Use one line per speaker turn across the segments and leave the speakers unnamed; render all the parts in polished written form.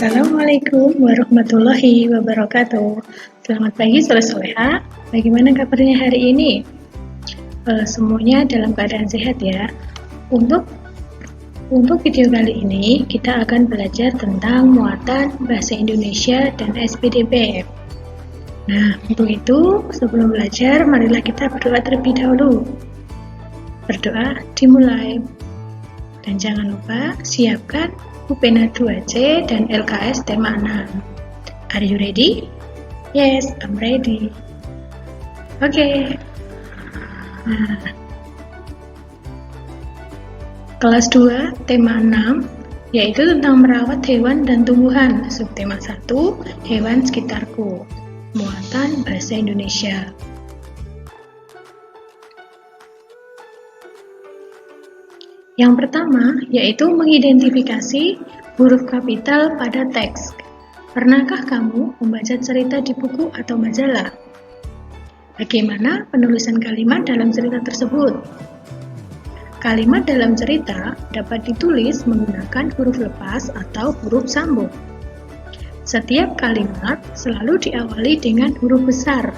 Assalamualaikum warahmatullahi wabarakatuh. Selamat pagi soleha. Bagaimana kabarnya hari ini? Semuanya dalam keadaan sehat ya. Untuk video kali ini kita akan belajar tentang muatan bahasa Indonesia dan SPDB. Nah, untuk itu sebelum belajar marilah kita berdoa terlebih dahulu. Berdoa dimulai. Dan jangan lupa siapkan UPENA 2C dan LKS tema 6. Are you ready? Yes, I'm ready. Oke. Nah, kelas 2 tema 6 yaitu tentang merawat hewan dan tumbuhan. Subtema 1, hewan sekitarku. Muatan bahasa Indonesia. Yang pertama, yaitu mengidentifikasi huruf kapital pada teks. Pernahkah kamu membaca cerita di buku atau majalah? Bagaimana penulisan kalimat dalam cerita tersebut? Kalimat dalam cerita dapat ditulis menggunakan huruf lepas atau huruf sambung. Setiap kalimat selalu diawali dengan huruf besar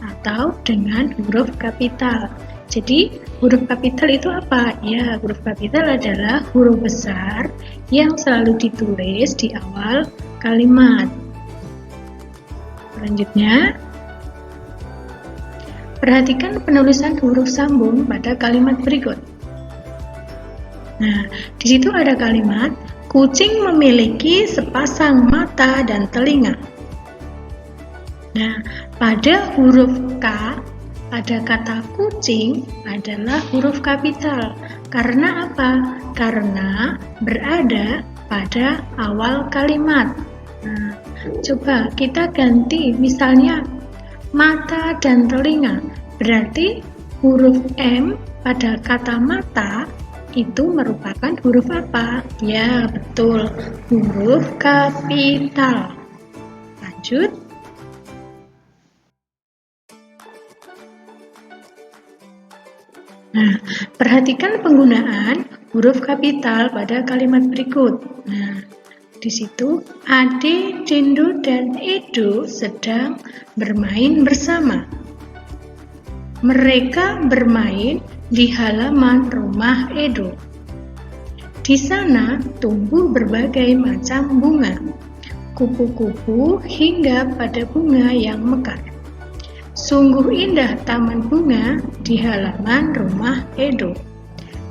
atau dengan huruf kapital. Jadi, huruf kapital itu apa? Ya, huruf kapital adalah huruf besar yang selalu ditulis di awal kalimat. Selanjutnya, perhatikan penulisan huruf sambung pada kalimat berikut. Nah, di situ ada kalimat, kucing memiliki sepasang mata dan telinga. Nah, pada huruf K, pada kata kucing adalah huruf kapital. Karena apa? Karena berada pada awal kalimat. Nah, coba kita ganti, misalnya mata dan telinga. Berarti huruf M pada kata mata itu merupakan huruf apa? Ya, betul, huruf kapital. Lanjut. Nah, perhatikan penggunaan huruf kapital pada kalimat berikut. Nah, di situ Ade, Dindo, dan Edo sedang bermain bersama. Mereka bermain di halaman rumah Edo. Di sana tumbuh berbagai macam bunga, kupu-kupu hingga pada bunga yang mekar. Sungguh indah taman bunga di halaman rumah Edo.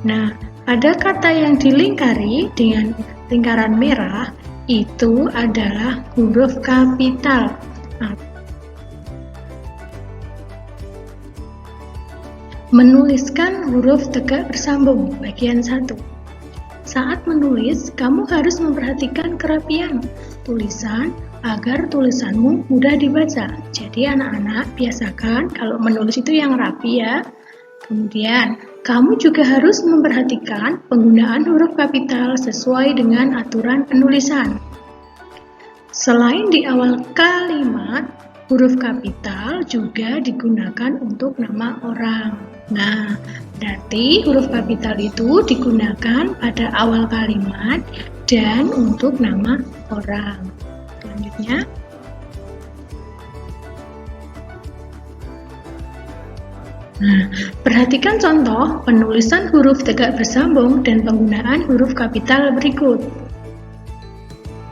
Nah, pada kata yang dilingkari dengan lingkaran merah itu adalah huruf kapital. Menuliskan huruf tegak bersambung bagian 1. Saat menulis, kamu harus memperhatikan kerapian tulisan agar tulisanmu mudah dibaca. Jadi anak-anak biasakan kalau menulis itu yang rapi ya. Kemudian, kamu juga harus memperhatikan penggunaan huruf kapital sesuai dengan aturan penulisan. Selain di awal kalimat, huruf kapital juga digunakan untuk nama orang. Nah, berarti huruf kapital itu digunakan pada awal kalimat dan untuk nama orang. Selanjutnya, nah, perhatikan contoh penulisan huruf tegak bersambung dan penggunaan huruf kapital berikut.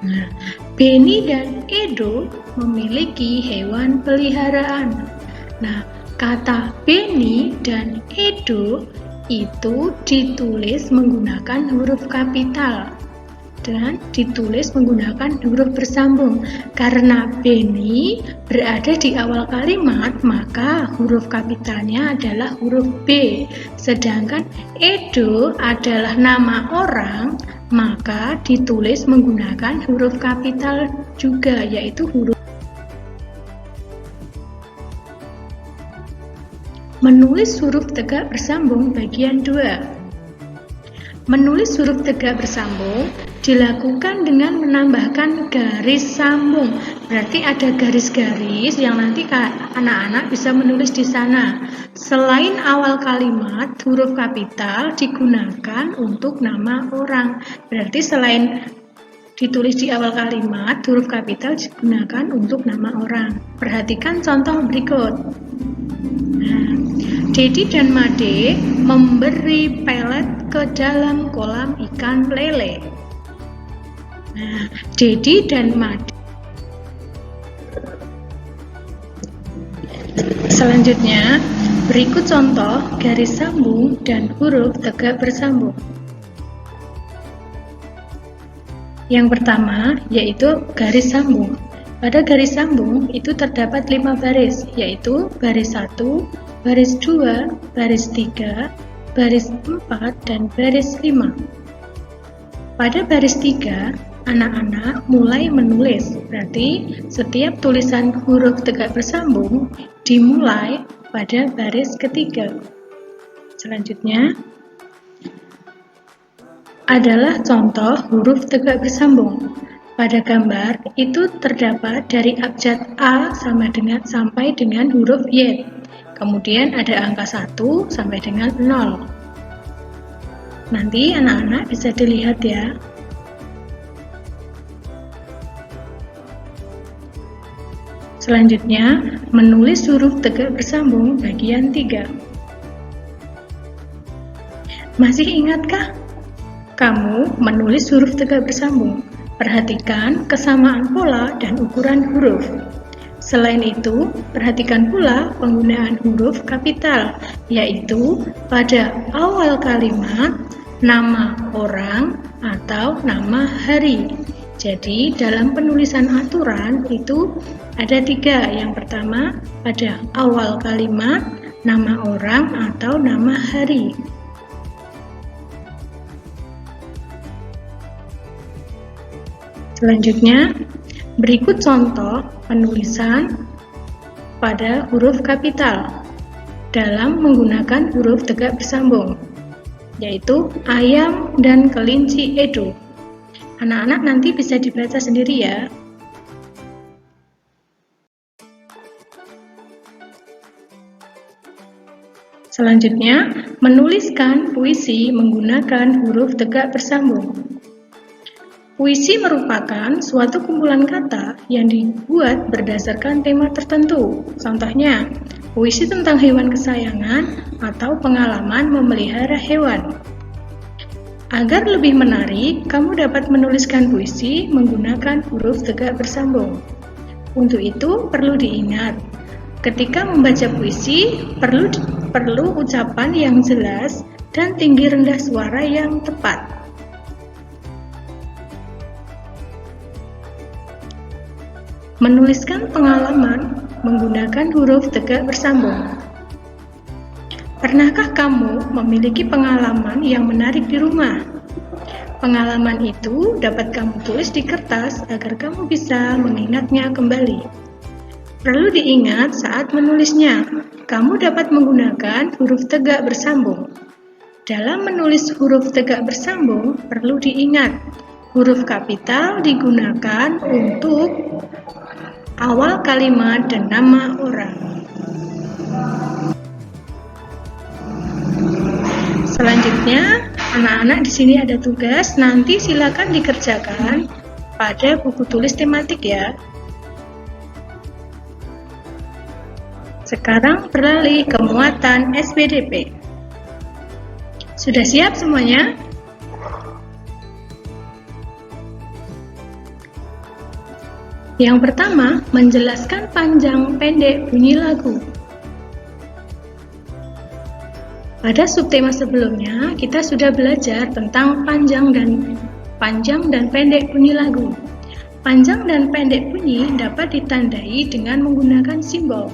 Nah, Beni dan Edo memiliki hewan peliharaan. Nah, kata Beni dan Edo itu ditulis menggunakan huruf kapital dan ditulis menggunakan huruf bersambung. Karena Beni berada di awal kalimat, maka huruf kapitalnya adalah huruf B. Sedangkan Edo adalah nama orang, maka ditulis menggunakan huruf kapital juga, yaitu huruf. Menulis huruf tegak bersambung bagian 2. Menulis huruf tegak bersambung dilakukan dengan menambahkan garis sambung. Berarti ada garis-garis yang nanti anak-anak bisa menulis di sana. Selain awal kalimat, huruf kapital digunakan untuk nama orang. Berarti selain Ditulis di awal kalimat, huruf kapital digunakan untuk nama orang. Perhatikan contoh berikut. Nah, Dedi dan Made memberi pelet ke dalam kolam ikan lele. Nah, Dedi dan Made. Selanjutnya, berikut contoh garis sambung dan huruf tegak bersambung. Yang pertama, yaitu garis sambung. Pada garis sambung itu terdapat 5 baris, yaitu baris 1, baris 2, baris 3, baris 4, dan baris 5. Pada baris 3, anak-anak mulai menulis, berarti setiap tulisan huruf tegak bersambung dimulai pada baris ketiga. Selanjutnya adalah contoh huruf tegak bersambung. Pada gambar itu terdapat dari abjad A sampai dengan huruf Y. Kemudian ada angka 1 sampai dengan 0. Nanti anak-anak bisa dilihat ya. Selanjutnya, menulis huruf tegak bersambung bagian 3. Masih ingatkah? Kamu menulis huruf tegak bersambung. Perhatikan kesamaan pola dan ukuran huruf. Selain itu, perhatikan pula penggunaan huruf kapital, yaitu pada awal kalimat, nama orang, atau nama hari. Jadi, dalam penulisan aturan itu ada 3. Yang pertama, pada awal kalimat, nama orang atau nama hari. Selanjutnya, berikut contoh penulisan pada huruf kapital dalam menggunakan huruf tegak bersambung, yaitu ayam dan kelinci Edo. Anak-anak nanti bisa dibaca sendiri ya. Selanjutnya, menuliskan puisi menggunakan huruf tegak bersambung. Puisi merupakan suatu kumpulan kata yang dibuat berdasarkan tema tertentu. Contohnya, puisi tentang hewan kesayangan atau pengalaman memelihara hewan. Agar lebih menarik, kamu dapat menuliskan puisi menggunakan huruf tegak bersambung. Untuk itu, perlu diingat, ketika membaca puisi, perlu ucapan yang jelas dan tinggi rendah suara yang tepat. Menuliskan pengalaman menggunakan huruf tegak bersambung. Pernahkah kamu memiliki pengalaman yang menarik di rumah? Pengalaman itu dapat kamu tulis di kertas agar kamu bisa mengingatnya kembali. Perlu diingat saat menulisnya, kamu dapat menggunakan huruf tegak bersambung. Dalam menulis huruf tegak bersambung, perlu diingat, huruf kapital digunakan untuk awal kalimat dan nama orang. Selanjutnya, anak-anak di sini ada tugas, nanti silakan dikerjakan pada buku tulis tematik ya. Sekarang beralih ke muatan SPDP. Sudah siap semuanya? Yang pertama, menjelaskan panjang pendek bunyi lagu. Pada subtema sebelumnya, kita sudah belajar tentang panjang dan pendek bunyi lagu. Panjang dan pendek bunyi dapat ditandai dengan menggunakan simbol.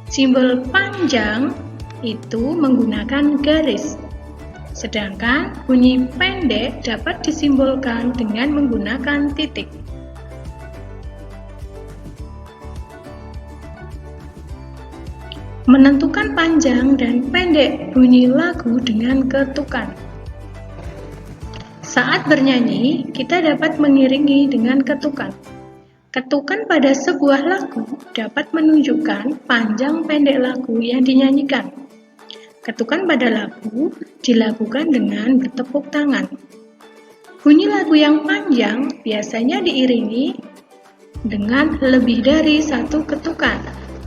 Simbol panjang itu menggunakan garis, sedangkan bunyi pendek dapat disimbolkan dengan menggunakan titik. Menentukan panjang dan pendek bunyi lagu dengan ketukan. Saat bernyanyi, kita dapat mengiringi dengan ketukan. Ketukan pada sebuah lagu dapat menunjukkan panjang pendek lagu yang dinyanyikan. Ketukan pada lagu dilakukan dengan bertepuk tangan. Bunyi lagu yang panjang biasanya diiringi dengan lebih dari satu ketukan.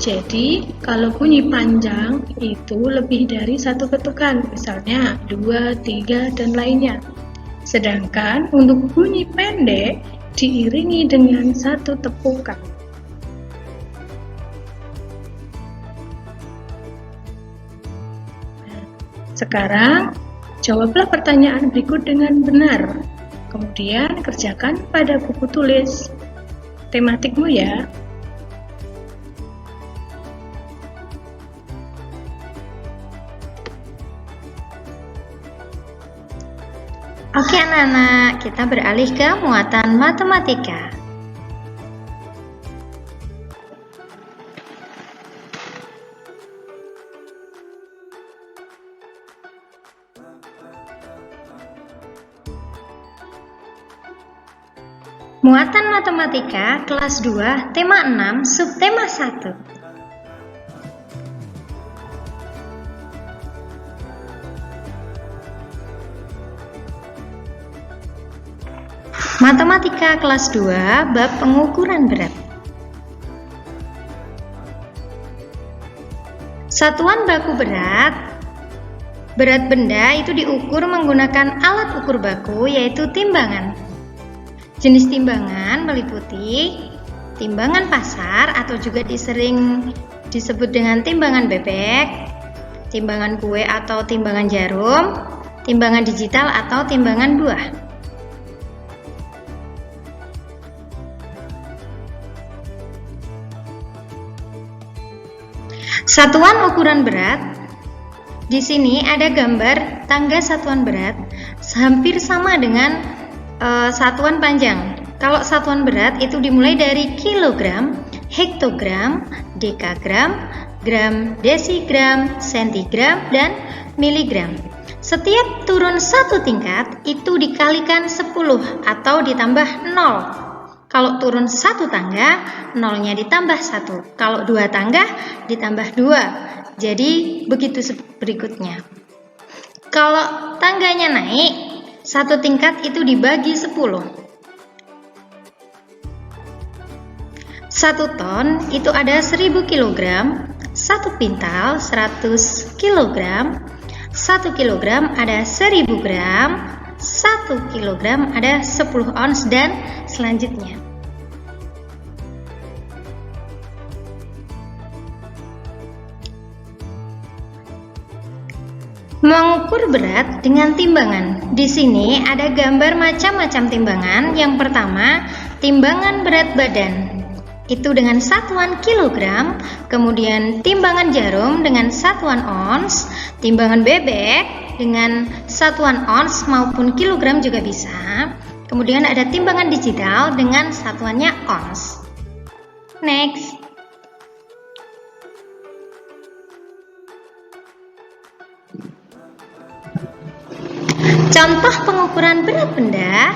Jadi, kalau bunyi panjang itu lebih dari satu ketukan, misalnya 2, 3, dan lainnya. Sedangkan untuk bunyi pendek diiringi dengan satu tepukan. Sekarang, jawablah pertanyaan berikut dengan benar. Kemudian kerjakan pada buku tulis tematikmu ya.
Oke anak-anak, kita beralih ke muatan matematika. Muatan matematika kelas 2, tema 6, subtema 1. Matematika kelas 2, bab pengukuran berat. Satuan baku berat. Berat benda itu diukur menggunakan alat ukur baku, yaitu timbangan. Jenis timbangan meliputi timbangan pasar atau juga sering disebut dengan timbangan bebek, timbangan kue atau timbangan jarum, timbangan digital atau timbangan buah. Satuan ukuran berat. Di sini ada gambar tangga satuan berat, hampir sama dengan satuan panjang. Kalau satuan berat itu dimulai dari kilogram, hektogram, dekagram, gram, desigram, sentigram, dan miligram. Setiap turun satu tingkat itu dikalikan 10 atau ditambah 0. Kalau turun satu tangga, nolnya ditambah 1. Kalau dua tangga, ditambah 2. Jadi, begitu berikutnya. Kalau tangganya naik, satu tingkat itu dibagi 10. 1 ton itu ada 1000 kg, 1 pintal 100 kg, 1 kg ada 1000 gram, 1 kg ada 10 ons, dan selanjutnya. Mengukur berat dengan timbangan. Di sini ada gambar macam-macam timbangan. Yang pertama, timbangan berat badan. Itu dengan satuan kilogram, kemudian timbangan jarum dengan satuan ons, timbangan bebek dengan satuan ons maupun kilogram juga bisa. Kemudian ada timbangan digital dengan satuannya ons. Next. Contoh pengukuran berat benda.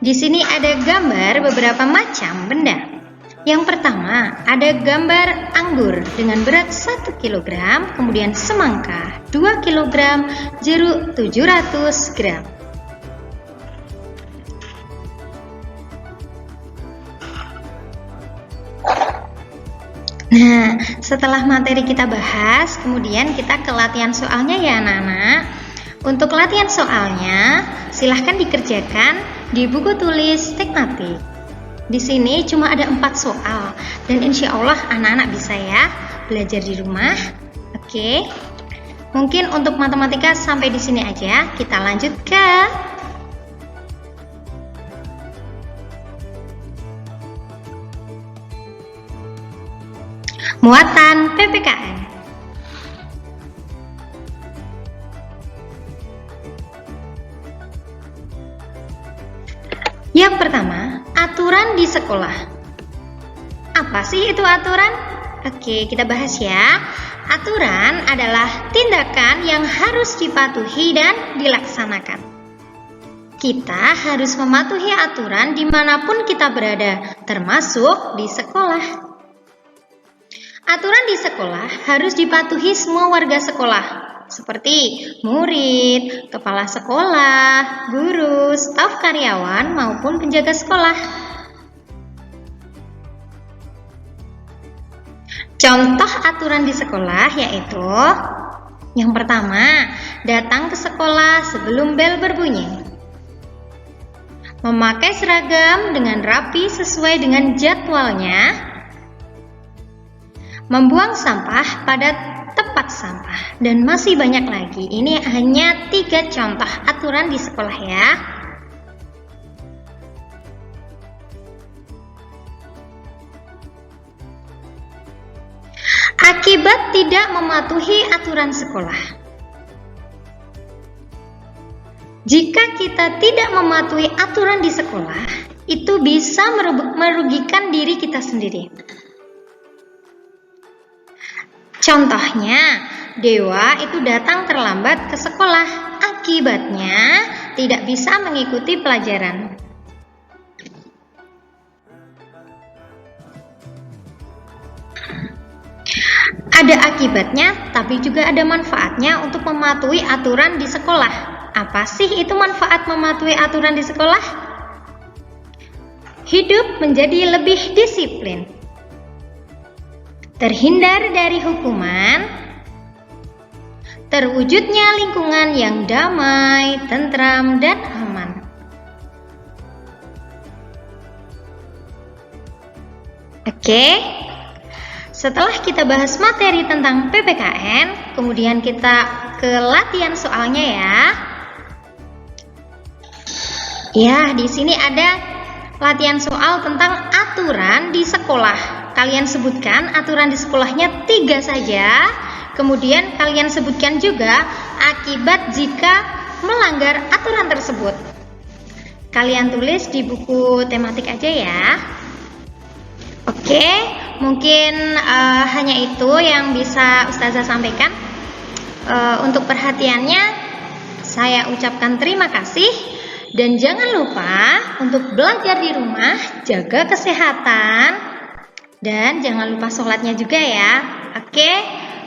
Di sini ada gambar beberapa macam benda. Yang pertama, ada gambar anggur dengan berat 1 kg, kemudian semangka 2 kg, jeruk 700 gram. Nah, setelah materi kita bahas, kemudian kita ke latihan soalnya ya anak-anak. Untuk latihan soalnya, silahkan dikerjakan di buku tulis tematik. Di sini cuma ada 4 soal, dan insya Allah anak-anak bisa ya belajar di rumah. Oke, mungkin untuk matematika sampai di sini aja. Kita lanjut ke muatan PPKN. Yang pertama, aturan di sekolah. Apa sih itu aturan? Oke, kita bahas ya. Aturan adalah tindakan yang harus dipatuhi dan dilaksanakan. Kita harus mematuhi aturan dimanapun kita berada, termasuk di sekolah. Aturan di sekolah harus dipatuhi semua warga sekolah, seperti murid, kepala sekolah, guru, staf karyawan, maupun penjaga sekolah. Contoh aturan di sekolah yaitu yang pertama, datang ke sekolah sebelum bel berbunyi. Memakai seragam dengan rapi sesuai dengan jadwalnya. Membuang sampah pada tempat sampah, dan masih banyak lagi. Ini hanya 3 contoh aturan di sekolah ya. Akibat tidak mematuhi aturan sekolah. Jika kita tidak mematuhi aturan di sekolah, itu bisa merugikan diri kita sendiri. Contohnya, Dewa itu datang terlambat ke sekolah. Akibatnya, tidak bisa mengikuti pelajaran. Ada akibatnya, tapi juga ada manfaatnya untuk mematuhi aturan di sekolah. Apa sih itu manfaat mematuhi aturan di sekolah? Hidup menjadi lebih disiplin. Terhindar dari hukuman, terwujudnya lingkungan yang damai, tentram, dan aman. Oke, setelah kita bahas materi tentang PPKN, kemudian kita ke latihan soalnya ya. Ya, di sini ada latihan soal tentang aturan di sekolah. Kalian sebutkan aturan di sekolahnya 3 saja. Kemudian kalian sebutkan juga akibat jika melanggar aturan tersebut. Kalian tulis di buku tematik aja ya. Oke, mungkin hanya itu yang bisa Ustazah sampaikan. Untuk perhatiannya, saya ucapkan terima kasih. Dan jangan lupa untuk belajar di rumah, jaga kesehatan. Dan jangan lupa sholatnya juga ya. Oke,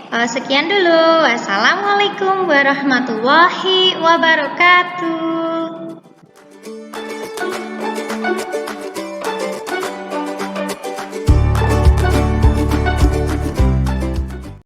sekian dulu. Wassalamualaikum warahmatullahi wabarakatuh.